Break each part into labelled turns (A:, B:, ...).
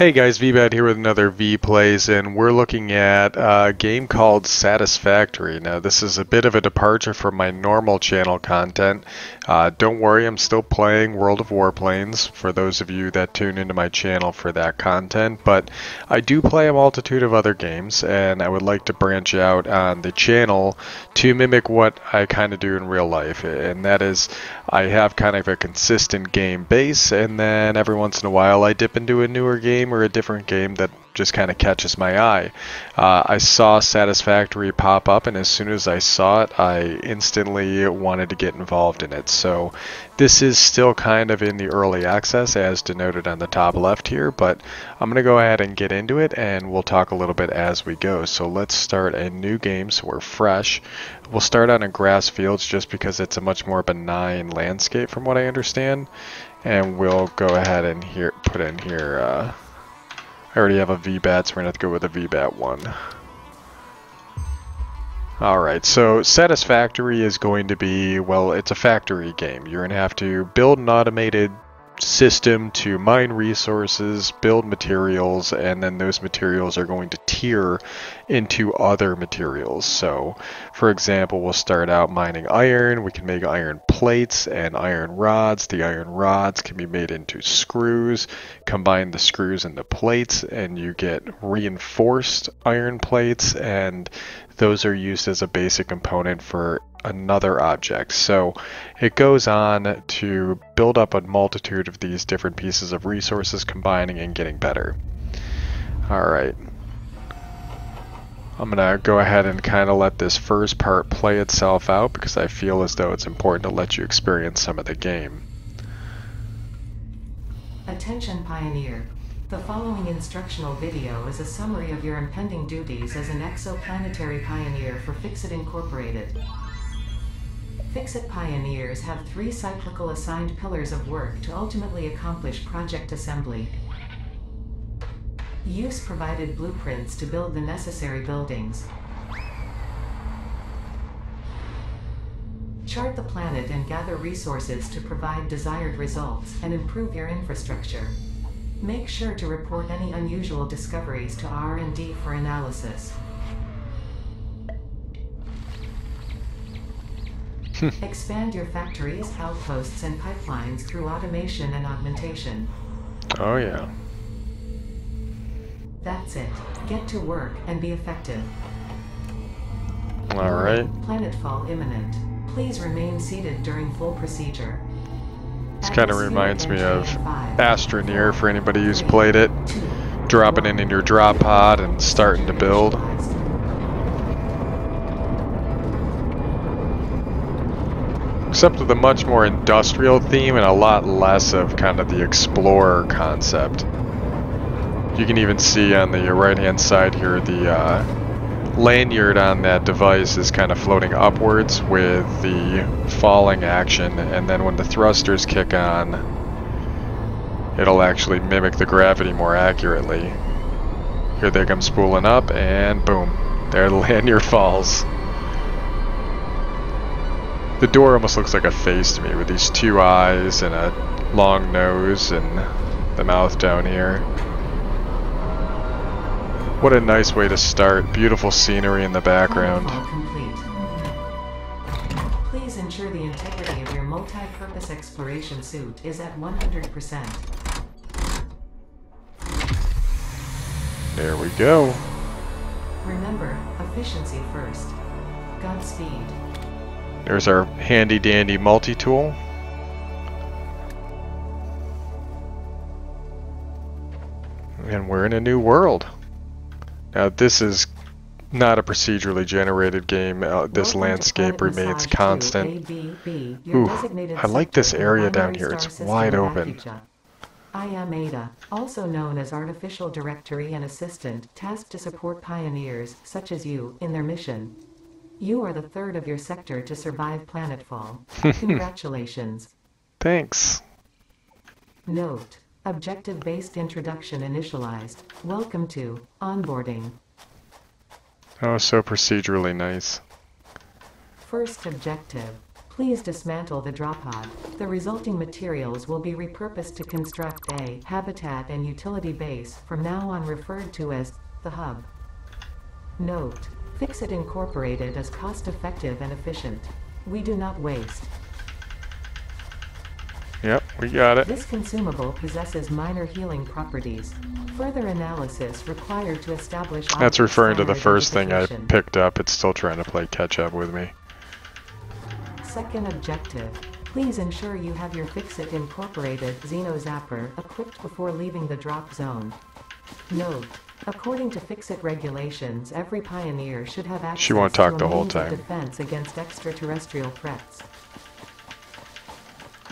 A: Hey guys, Veebat here with another V Plays, and we're looking at a game called Satisfactory. Now, this is a bit of a departure from my normal channel content. Don't worry, I'm still playing World of Warplanes for those of you that tune into my channel for that content, but I do play a multitude of other games, and I would like to branch out on the channel to mimic what I kind of do in real life, and that is I have kind of a consistent game base, and then every once in a while I dip into a newer game or a different game that just kind of catches my eye. I saw Satisfactory pop up, and as soon as I saw it, I instantly wanted to get involved in it. So this is still kind of in the early access, as denoted on the top left here, but I'm going to go ahead and get into it, and we'll talk a little bit as we go. So let's start a new game so we're fresh. We'll start on a grass fields just because it's a much more benign landscape from what I understand, and we'll go ahead and put in here I already have a Veebat, so we're going to have to go with a Veebat one. Alright, so Satisfactory is going to be, well, it's a factory game. You're going to have to build an automated system to mine resources, build materials, and then those materials are going to tier into other materials. So, for example, we'll start out mining iron. We can make iron plates and iron rods. The iron rods can be made into screws. Combine the screws into plates, and you get reinforced iron plates, and those are used as a basic component for another object. So it goes on to build up a multitude of these different pieces of resources, combining and getting better. Alright. I'm gonna go ahead and kind of let this first part play itself out because I feel as though it's important to let you experience some of the game.
B: Attention Pioneer. The following instructional video is a summary of your impending duties as an exoplanetary pioneer for Fixit Incorporated. Fixit Pioneers have 3 cyclical assigned pillars of work to ultimately accomplish project assembly. Use provided blueprints to build the necessary buildings. Chart the planet and gather resources to provide desired results and improve your infrastructure. Make sure to report any unusual discoveries to R&D for analysis. Expand your factories, outposts, and pipelines through automation and augmentation.
A: Oh yeah.
B: That's it. Get to work and be effective.
A: Alright.
B: Planetfall imminent. Please remain seated during full procedure.
A: This kind of reminds me of Astroneer for anybody who's played it. Dropping it in your drop pod and starting to build. Except with a much more industrial theme and a lot less of kind of the explorer concept. You can even see on the right hand side here the lanyard on that device is kind of floating upwards with the falling action, and then when the thrusters kick on, it'll actually mimic the gravity more accurately. Here they come spooling up, and boom, there the lanyard falls. The door almost looks like a face to me with these 2 eyes and a long nose and the mouth down here. What a nice way to start. Beautiful scenery in the background.
B: Please ensure the integrity of your multi-purpose exploration suit is at 100%.
A: There we go.
B: Remember, efficiency first. Godspeed.
A: There's our handy dandy multi-tool. And we're in a new world. Now this is not a procedurally generated game. This landscape remains constant. Ooh, I like this area down here. It's wide open.
B: I am Ada, also known as Artificial Directory and Assistant, tasked to support pioneers, such as you, in their mission. You are the 3rd of your sector to survive planetfall. Congratulations.
A: Thanks.
B: Note. Objective-based introduction initialized. Welcome to onboarding.
A: Oh, so procedurally nice.
B: First objective. Please dismantle the drop pod. The resulting materials will be repurposed to construct a habitat and utility base, from now on referred to as the hub. Note: Fix-It Incorporated is cost-effective and efficient. We do not waste.
A: Yep, we got it.
B: This consumable possesses minor healing properties. Further analysis required to establish.
A: That's referring to the first thing I
B: identification.
A: picked up. It's still trying to play catch up with me.
B: Second objective. Please ensure you have your Fix-It Incorporated Xeno Zapper equipped before leaving the drop zone. Note: According to Fix-It regulations, every Pioneer should have access
A: She won't talk
B: to
A: the
B: a
A: whole
B: means of
A: time.
B: defense against extraterrestrial threats.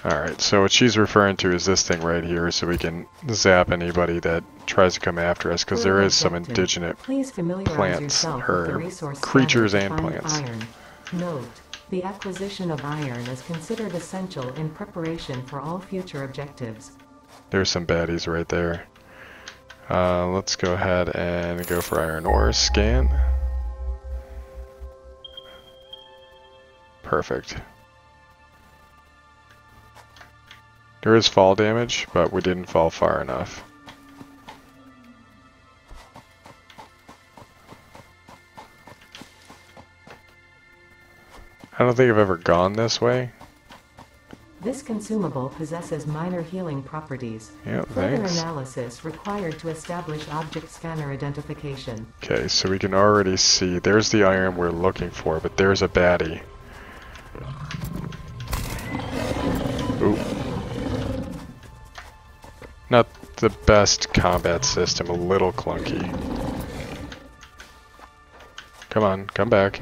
A: Alright, so what she's referring to is this thing right here, so we can zap anybody that tries to come after us, because there is some indigenous
B: Please familiarize
A: plants,
B: yourself with the
A: or
B: resource
A: creatures
B: standard
A: and
B: to find
A: plants.
B: Iron. Note: The acquisition of iron is considered essential in preparation for all future objectives.
A: There's some baddies right there. Let's go ahead and go for iron ore scan. Perfect. There is fall damage, but we didn't fall far enough. I don't think I've ever gone this way.
B: This consumable possesses minor healing properties.
A: Yeah,
B: Further
A: thanks.
B: analysis required to establish object scanner identification.
A: Okay, so we can already see, there's the iron we're looking for, but there's a baddie. Ooh. Not the best combat system, a little clunky. Come on, come back.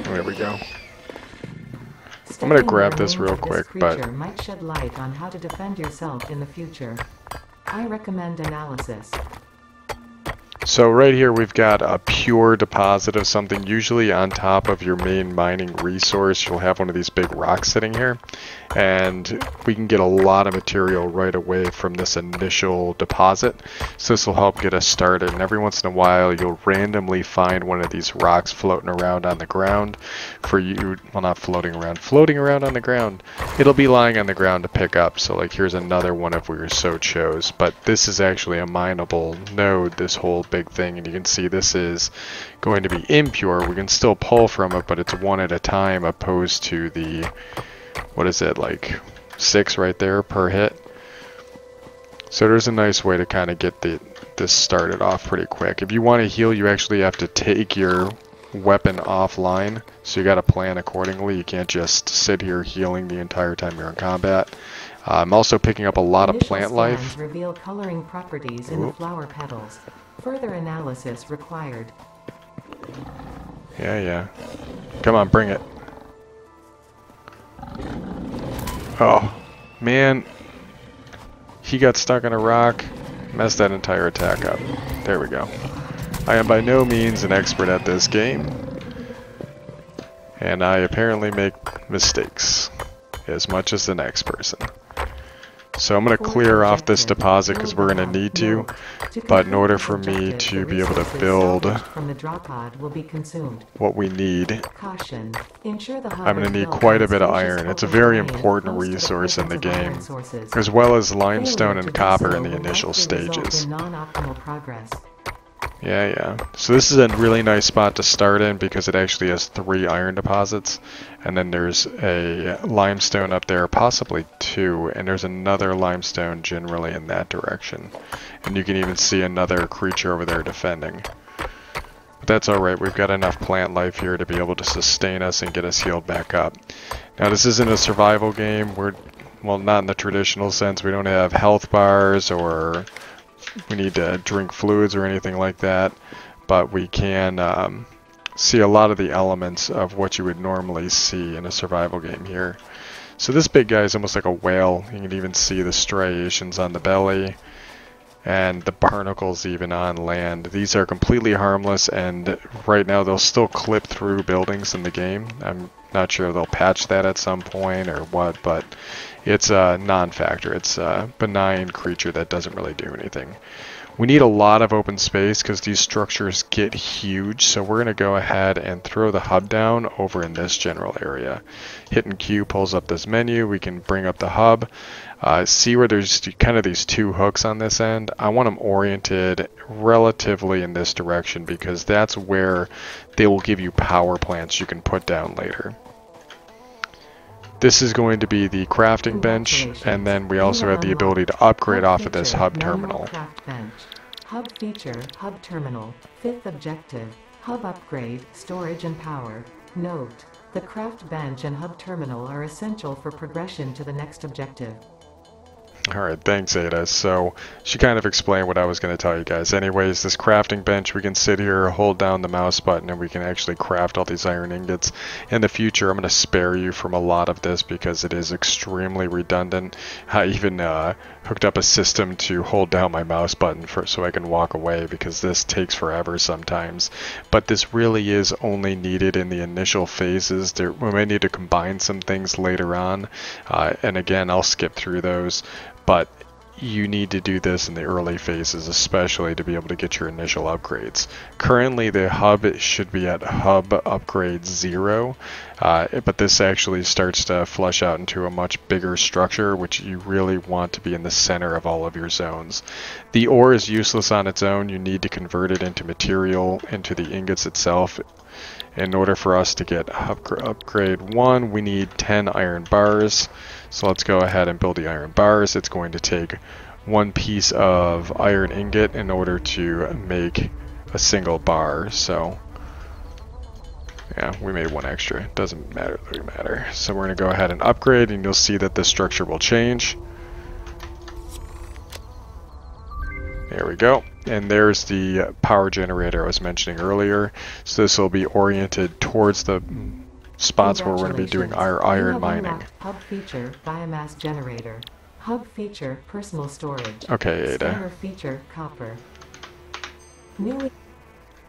A: There we go. I'm gonna grab this real quick, but
B: might shed light on how to defend yourself in the future. I recommend analysis.
A: so right here we've got a pure deposit of something. Usually on top of your main mining resource you'll have one of these big rocks sitting here, and we can get a lot of material right away from this initial deposit, so this will help get us started. And every once in a while you'll randomly find one of these rocks floating around on the ground for you, well, not floating around on the ground. It'll be lying on the ground to pick up. So like here's another one if we so chose, but this is actually a mineable node, this whole big thing, and you can see this is going to be impure. We can still pull from it, but it's one at a time opposed to the, what is it, like 6 right there per hit. So there's a nice way to kind of get this started off pretty quick. If you want to heal, you actually have to take your weapon offline, so you got to plan accordingly. You can't just sit here healing the entire time you're in combat. I'm also picking up a lot of plant life.
B: Reveal coloring properties in the flower petals. Further analysis required.
A: Yeah. Come on, bring it. Oh, man. He got stuck on a rock. Messed that entire attack up. There we go. I am by no means an expert at this game, and I apparently make mistakes as much as the next person. So I'm going to clear off this deposit because we're going to need to, but in order for me to be able to build what we need, I'm going to need quite a bit of iron. It's a very important resource in the game, as well as limestone and copper in the initial stages. Yeah. So this is a really nice spot to start in because it actually has 3 iron deposits, and then there's a limestone up there, possibly 2, and there's another limestone generally in that direction. And you can even see another creature over there defending. But that's alright, we've got enough plant life here to be able to sustain us and get us healed back up. Now this isn't a survival game. Well, not in the traditional sense. We don't have health bars or we need to drink fluids or anything like that, but we can see a lot of the elements of what you would normally see in a survival game here. So this big guy is almost like a whale. You can even see the striations on the belly and the barnacles even on land. These are completely harmless, and right now they'll still clip through buildings in the game. I'm not sure if they'll patch that at some point or what, but it's a non-factor. It's a benign creature that doesn't really do anything. We need a lot of open space because these structures get huge, so we're going to go ahead and throw the hub down over in this general area. Hitting Q pulls up this menu. We can bring up the hub. See where there's kind of these two hooks on this end? I want them oriented relatively in this direction because that's where they will give you power plants you can put down later. This is going to be the crafting bench, and then we also have the ability to upgrade off of this hub terminal.
B: Hub feature, hub terminal, 5th objective, hub upgrade, storage and power. Note, the craft bench and hub terminal are essential for progression to the next objective.
A: Alright, thanks Ada. So, she kind of explained what I was going to tell you guys. Anyways, this crafting bench, we can sit here, hold down the mouse button, and we can actually craft all these iron ingots. In the future, I'm going to spare you from a lot of this because it is extremely redundant. I even hooked up a system to hold down my mouse button so I can walk away because this takes forever sometimes. But this really is only needed in the initial phases. We may need to combine some things later on, and again, I'll skip through those. But you need to do this in the early phases, especially to be able to get your initial upgrades. Currently, the hub should be at hub upgrade 0, but this actually starts to flush out into a much bigger structure, which you really want to be in the center of all of your zones. The ore is useless on its own. You need to convert it into material, into the ingots itself. In order for us to get upgrade 1, we need 10 iron bars. So let's go ahead and build the iron bars. It's going to take 1 piece of iron ingot in order to make a single bar. So yeah, we made 1 extra. Doesn't really matter. So we're going to go ahead and upgrade, and you'll see that the structure will change. There we go. And there's the power generator I was mentioning earlier. So this will be oriented towards the spots where we're going to be doing our iron mining.
B: Hub feature, biomass generator. Hub feature, personal storage.
A: Okay, Ada.
B: Scanner feature, copper.
A: We're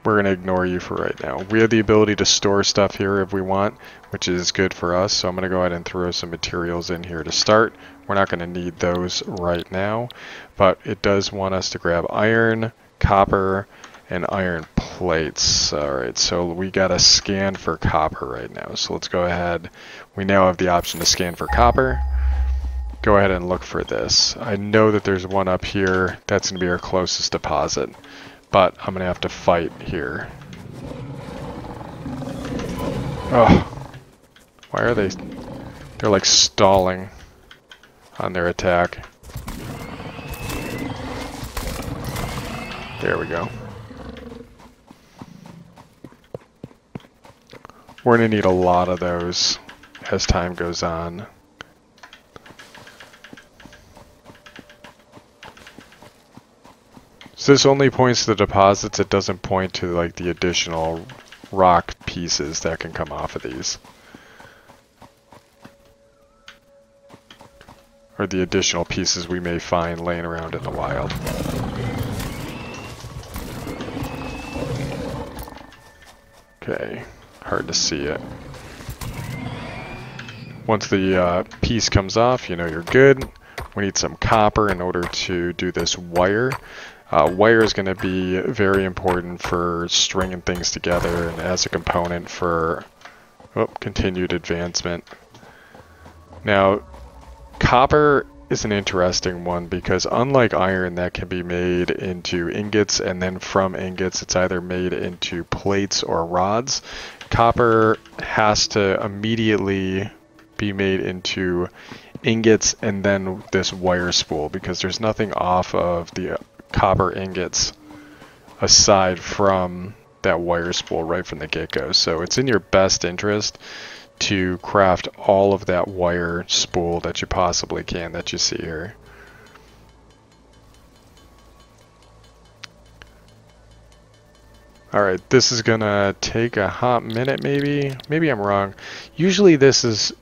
A: going to ignore you for right now. We have the ability to store stuff here if we want, which is good for us. So I'm going to go ahead and throw some materials in here to start. We're not going to need those right now, but it does want us to grab iron, copper, and iron plates. Alright, so we got to scan for copper right now. So let's go ahead. We now have the option to scan for copper. Go ahead and look for this. I know that there's one up here. That's going to be our closest deposit. But I'm going to have to fight here. Oh. Why are they... They're like stalling on their attack. There we go. We're going to need a lot of those as time goes on. So this only points to the deposits, it doesn't point to like the additional rock pieces that can come off of these. Or the additional pieces we may find laying around in the wild. Okay, hard to see it. Once the piece comes off, you know you're good. We need some copper in order to do this wire. Wire is going to be very important for stringing things together and as a component for continued advancement. Now, copper is an interesting one because unlike iron that can be made into ingots and then from ingots it's either made into plates or rods, copper has to immediately be made into ingots and then this wire spool because there's nothing off of the copper ingots aside from that wire spool right from the get-go. So it's in your best interest to craft all of that wire spool that you possibly can that you see here. Alright, this is gonna take a hot minute maybe. Maybe I'm wrong. Usually this is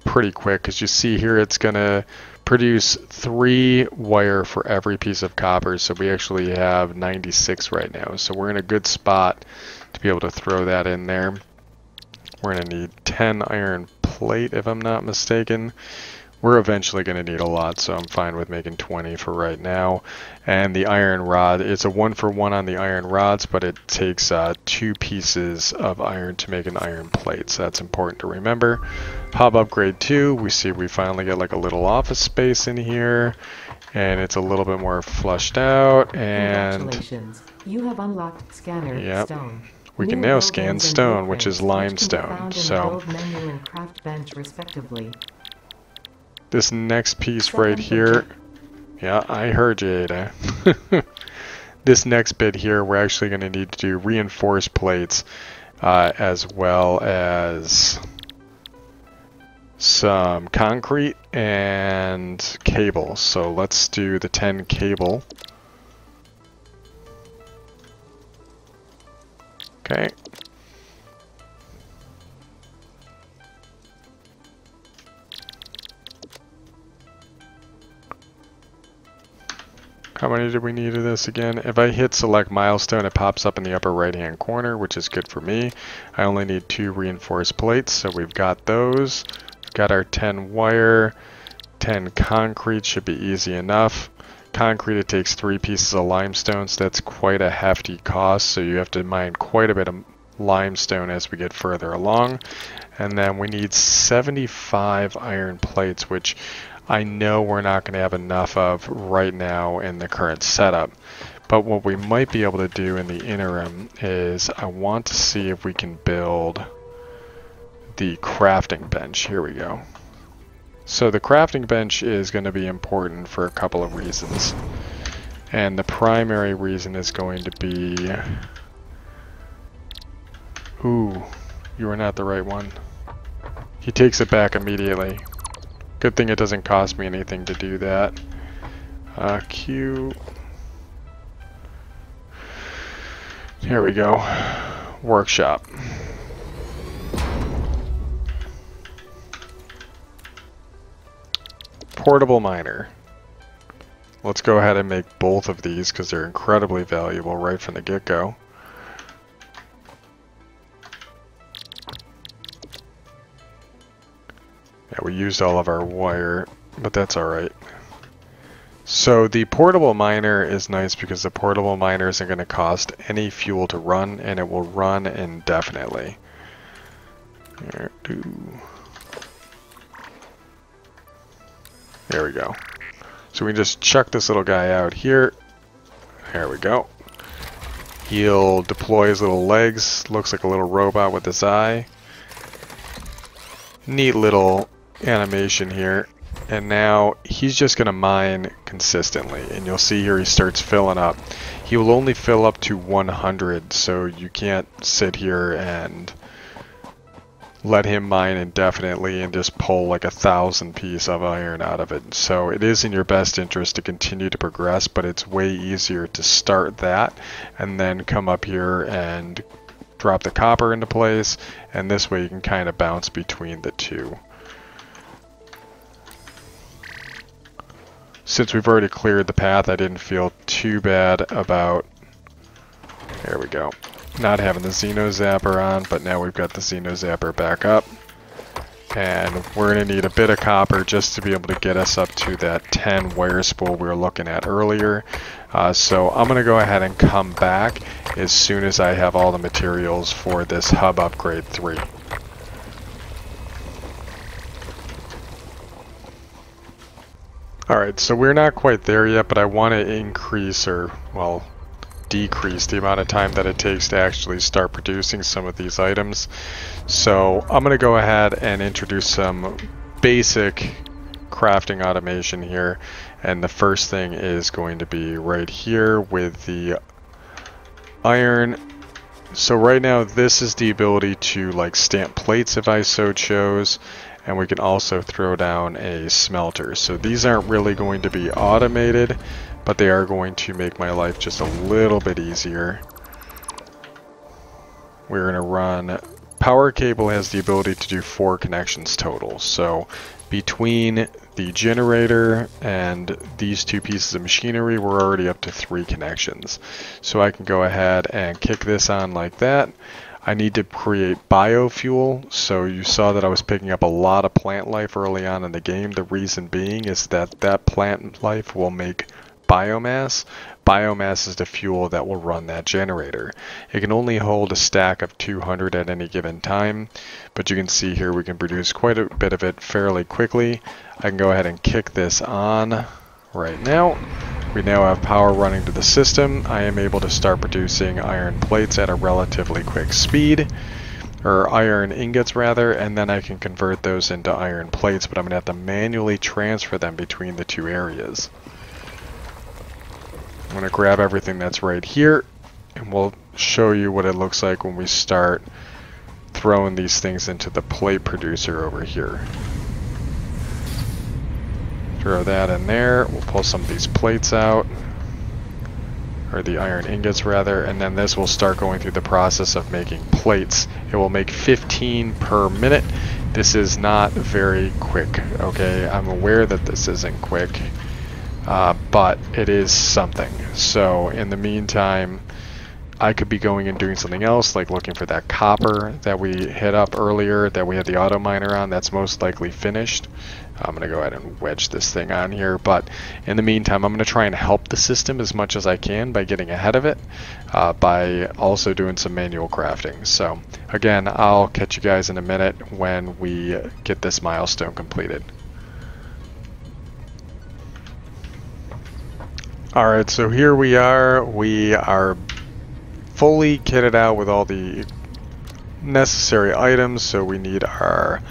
A: pretty quick because you see here it's gonna produce 3 wire for every piece of copper, so we actually have 96 right now. So we're in a good spot to be able to throw that in there. We're going to need 10 iron plate if I'm not mistaken. We're eventually going to need a lot, so I'm fine with making 20 for right now. And the iron rod, it's a 1-for-1 on the iron rods, but it takes 2 pieces of iron to make an iron plate, so that's important to remember. Hub upgrade 2, we see we finally get like a little office space in here, and it's a little bit more flushed out. And
B: congratulations, you have unlocked Scanner Stone.
A: We can now scan stone, which is limestone. So
B: menu and craft bench respectively.
A: This next piece right here, yeah, I heard you, Ada. This next bit here, we're actually going to need to do reinforced plates as well as some concrete and cable. So let's do the 10 cable. Okay. How many do we need of this again? If I hit select milestone, it pops up in the upper right hand corner, which is good for me. I only need 2 reinforced plates, so we've got those. We've got our 10 wire, 10 concrete, should be easy enough. Concrete, it takes 3 pieces of limestone, so that's quite a hefty cost, so you have to mine quite a bit of limestone as we get further along. And then we need 75 iron plates, which I know we're not going to have enough of right now in the current setup. But what we might be able to do in the interim is I want to see if we can build the crafting bench. Here we go. So the crafting bench is going to be important for a couple of reasons. And the primary reason is going to be... Ooh, you are not the right one. He takes it back immediately. Good thing it doesn't cost me anything to do that. Q. Here we go. Workshop. Portable miner. Let's go ahead and make both of these because they're incredibly valuable right from the get-go. Yeah, we used all of our wire, but that's alright. So the portable miner is nice because the portable miner isn't going to cost any fuel to run, and it will run indefinitely. There we go. So we can just chuck this little guy out here. There we go. He'll deploy his little legs. Looks like a little robot with his eye. Neat little animation here. And now he's just going to mine consistently. And you'll see here he starts filling up. He will only fill up to 100, so you can't sit here and let him mine indefinitely and just pull like 1,000 pieces of iron out of it. So it is in your best interest to continue to progress, but it's way easier to start that and then come up here and drop the copper into place, and this way you can kind of bounce between the two. Since we've already cleared the path, I didn't feel too bad about, there we go, not having the Xeno Zapper on, but now we've got the Xeno Zapper back up. And we're going to need a bit of copper just to be able to get us up to that 10 wire spool we were looking at earlier. So I'm going to go ahead and come back as soon as I have all the materials for this hub upgrade 3. Alright, so we're not quite there yet, but I want to increase, or, well, decrease the amount of time that it takes to actually start producing some of these items. So I'm going to go ahead and introduce some basic crafting automation here, and the first thing is going to be right here with the iron. So right now this is the ability to like stamp plates if I so chose, and we can also throw down a smelter. So these aren't really going to be automated, but they are going to make my life just a little bit easier. We're going to run, power cable has the ability to do 4 connections total. So between the generator and these 2 pieces of machinery, we're already up to 3 connections. So I can go ahead and kick this on like that. I need to create biofuel. So you saw that I was picking up a lot of plant life early on in the game. The reason being is that that plant life will make biomass. Biomass is the fuel that will run that generator. It can only hold a stack of 200 at any given time, but you can see here we can produce quite a bit of it fairly quickly. I can go ahead and kick this on right now. We now have power running to the system. I am able to start producing iron plates at a relatively quick speed, or iron ingots rather, and then I can convert those into iron plates, but I'm going to have to manually transfer them between the two areas. I'm going to grab everything that's right here, and we'll show you what it looks like when we start throwing these things into the plate producer over here. Throw that in there. We'll pull some of these plates out, or the iron ingots rather, and then this will start going through the process of making plates. It will make 15 per minute. This is not very quick, okay? I'm aware that this isn't quick, but it is something. So in the meantime, I could be going and doing something else, like looking for that copper that we hit up earlier that we had the auto miner on. That's most likely finished. I'm going to go ahead and wedge this thing on here, but in the meantime I'm going to try and help the system as much as I can by getting ahead of it, by also doing some manual crafting. So again, I'll catch you guys in a minute when we get this milestone completed. Alright, so here we are. We are fully kitted out with all the necessary items. So we need our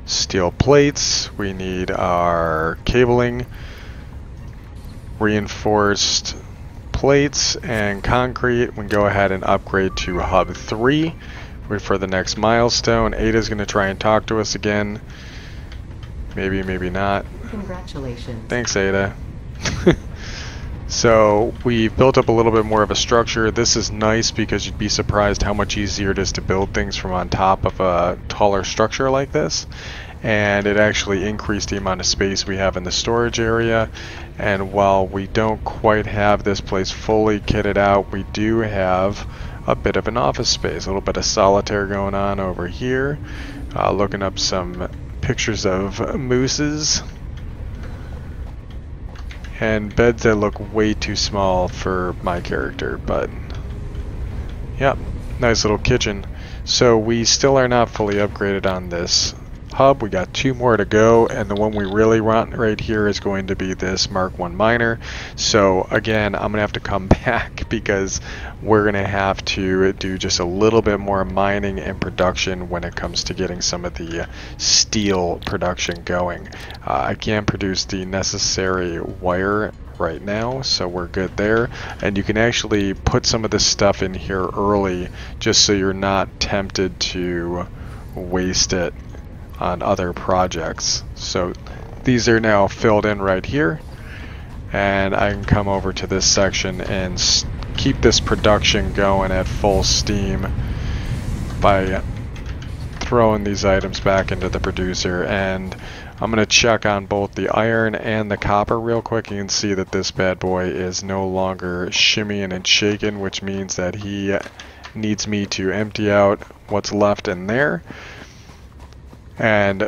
A: steel plates, we need our cabling, reinforced plates, and concrete. We can go ahead and upgrade to hub 3. Wait for the next milestone. Ada's going to try and talk to us again. Maybe, maybe not.
B: Congratulations.
A: Thanks, Ada. So we built up a little bit more of a structure. This is nice because you'd be surprised how much easier it is to build things from on top of a taller structure like this. And it actually increased the amount of space we have in the storage area. And while we don't quite have this place fully kitted out, we do have a bit of an office space, a little bit of solitaire going on over here. Looking up some pictures of mooses. And beds that look way too small for my character, but yeah, nice little kitchen. So we still are not fully upgraded on this hub. We got 2 more to go, and the one we really want right here is going to be this Mark 1 miner. So again, I'm gonna have to come back because we're gonna have to do just a little bit more mining and production when it comes to getting some of the steel production going. I can't produce the necessary wire right now, so we're good there. And you can actually put some of this stuff in here early just so you're not tempted to waste it on other projects. So these are now filled in right here, and I can come over to this section and keep this production going at full steam by throwing these items back into the producer. And I'm going to check on both the iron and the copper real quick. You can see that this bad boy is no longer shimmying and shaking, which means that he needs me to empty out what's left in there. And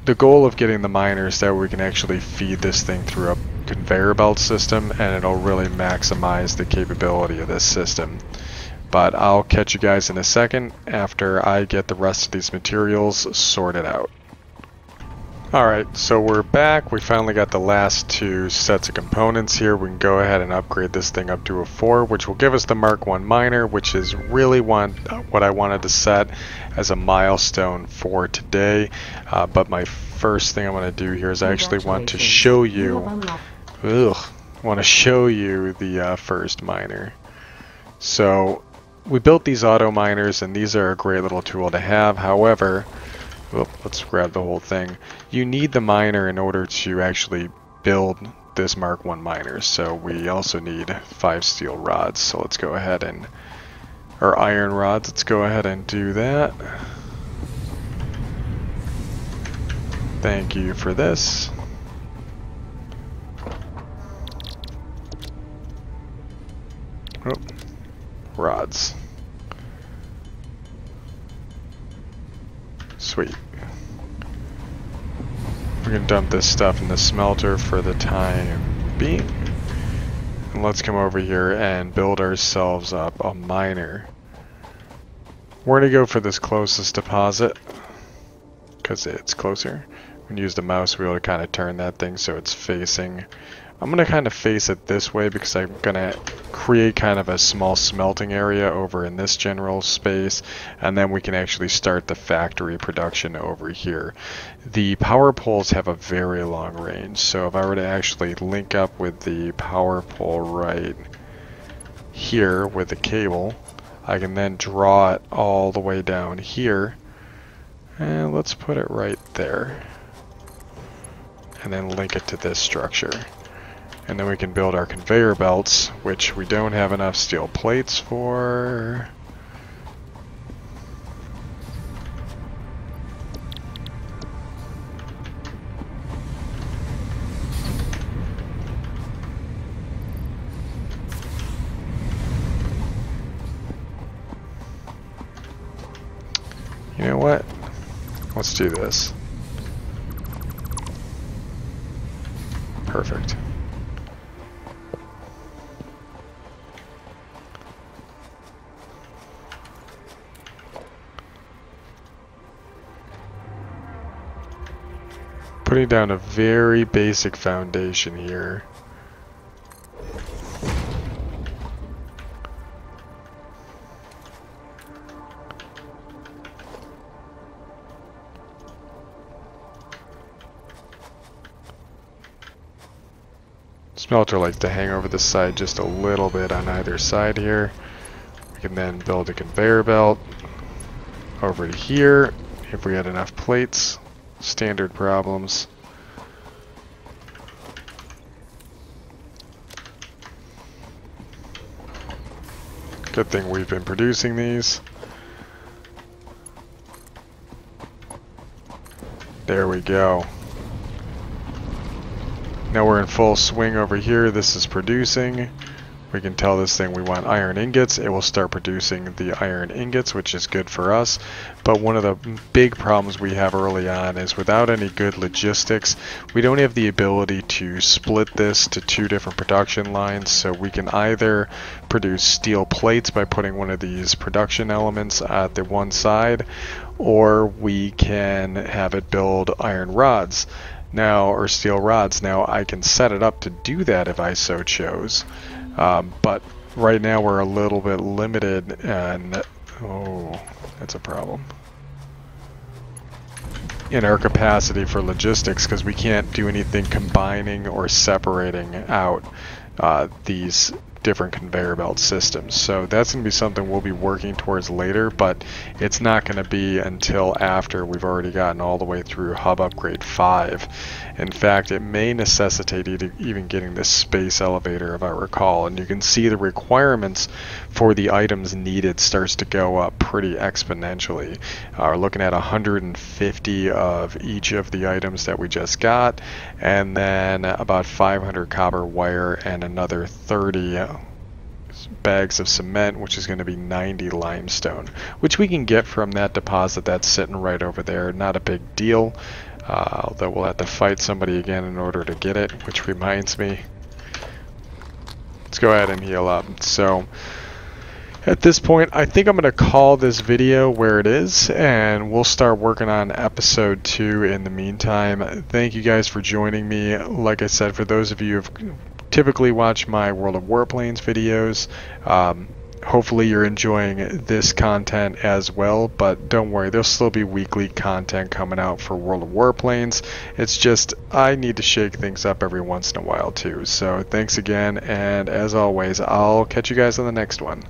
A: the goal of getting the miners that we can actually feed this thing through a conveyor belt system, and it'll really maximize the capability of this system. But I'll catch you guys in a second after I get the rest of these materials sorted out. Alright, so we're back. We finally got the last 2 sets of components here. We can go ahead and upgrade this thing up to a 4, which will give us the Mark 1 miner, which is really what I wanted to set as a milestone for today. But my first thing I want to do here is I actually want to show you the first miner. So we built these auto miners, and these are a great little tool to have. However, let's grab the whole thing. You need the miner in order to actually build this Mark 1 miner. So we also need 5 steel rods. So let's go ahead and, or iron rods, let's go ahead and do that. Thank you for this. Rods. Sweet. We can dump this stuff in the smelter for the time being. And let's come over here and build ourselves up a miner. We're going to go for this closest deposit because it's closer. We can use the mouse wheel to kind of turn that thing so it's facing. I'm going to kind of face it this way because I'm going to create kind of a small smelting area over in this general space, and then we can actually start the factory production over here. The power poles have a very long range, so if I were to actually link up with the power pole right here with the cable, I can then draw it all the way down here, and let's put it right there, and then link it to this structure. And then we can build our conveyor belts, which we don't have enough steel plates for. You know what? Let's do this. Perfect. Putting down a very basic foundation here. Smelter likes to hang over the side just a little bit on either side here. We can then build a conveyor belt over to here if we had enough plates. Standard problems. Good thing we've been producing these. There we go. Now we're in full swing over here. This is producing. We can tell this thing we want iron ingots. It will start producing the iron ingots, which is good for us. But one of the big problems we have early on is without any good logistics, we don't have the ability to split this to two different production lines. So we can either produce steel plates by putting one of these production elements at the one side, or we can have it build iron rods. Now, or steel rods. Now I can set it up to do that if I so chose. But right now we're a little bit limited, and oh, that's a problem in our capacity for logistics because we can't do anything combining or separating out these different conveyor belt systems. So that's going to be something we'll be working towards later, but it's not going to be until after we've already gotten all the way through Hub Upgrade 5. In fact, it may necessitate even getting this space elevator, if I recall, and you can see the requirements for the items needed starts to go up pretty exponentially. We're looking at 150 of each of the items that we just got, and then about 500 copper wire and another 30 bags of cement, which is going to be 90 limestone, which we can get from that deposit that's sitting right over there. Not a big deal, although we'll have to fight somebody again in order to get it, which reminds me, let's go ahead and heal up. So at this point, I think I'm going to call this video where it is, and we'll start working on episode 2 in the meantime. Thank you guys for joining me. Like I said, for those of you who've typically watch my World of Warplanes videos, hopefully you're enjoying this content as well, but don't worry, there'll still be weekly content coming out for World of Warplanes. It's just I need to shake things up every once in a while too. So thanks again, and as always, I'll catch you guys on the next one.